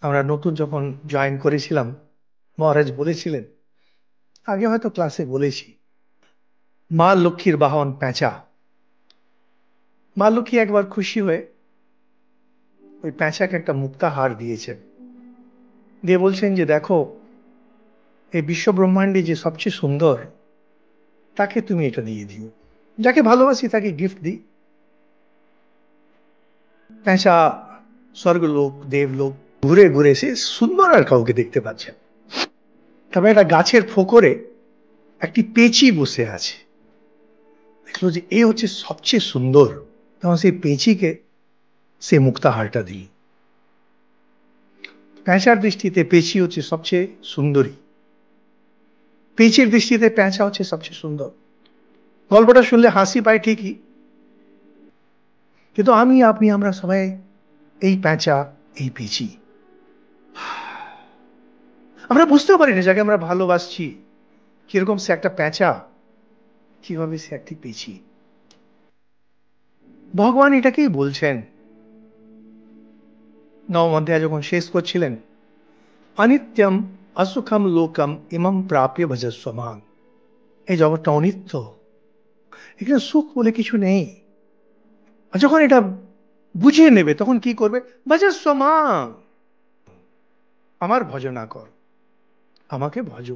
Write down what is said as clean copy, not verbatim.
আমরা নতুন যখন জয়েন করেছিলাম, মহারাজ বলেছিলেন, আগে হয়তো ক্লাসে বলেছি, মা লক্ষ্মীর বাহন পেঁচা। মা লক্ষ্মী একবার খুশি হয়ে ওই পেঁচাকে একটা মুক্তাহার দিয়েছেন, দিয়ে বলছেন যে দেখো, এই বিশ্ব ব্রহ্মাণ্ডে যে সবচেয়ে সুন্দর, তাকে তুমি এটা দিয়ে দিও, যাকে ভালোবাসি তাকে গিফট দিই। পেঁচা স্বর্গলোক দেবলোক ঘুরে ঘুরে সে সুন্দর আর কাউকে দেখতে পাচ্ছে না। তবে একটা গাছের ফোকরে একটি পেঁচি বসে আছে, দেখলো যে এ হচ্ছে সবচেয়ে সুন্দর, তখন সেই পেঁচিকে সে মুক্তাহারটা দিল। পেঁচার দৃষ্টিতে পেঁচি হচ্ছে সবচেয়ে সুন্দরী, পেঁচির দৃষ্টিতে পেঁচা হচ্ছে সবচেয়ে সুন্দর। গল্পটা শুনলে হাসি পায় ঠিকই, কিন্তু আমি আপনি আমরা সবাই এই পেঁচা, এই পেঁচি। আমরা বুঝতেও পারি না যাকে আমরা ভালোবাসছি কিরকম সে একটা পেঁচা, কিভাবে সে একটি পেঁচি। ভগবান এটাকেই বলছেন নবম অধ্যায় যখন শেষ করছিলেন, অনিত্যম অসুখম লোকম ইমম প্রাপ্য ভজস্ব মাং। এই জগৎটা অনিত্য, এখানে সুখ বলে কিছু নেই। আর যখন এটা বুঝিয়ে নেবে তখন কি করবে? ভজস্ব মাং, আমার ভজনা কর, আমাকে ভজো।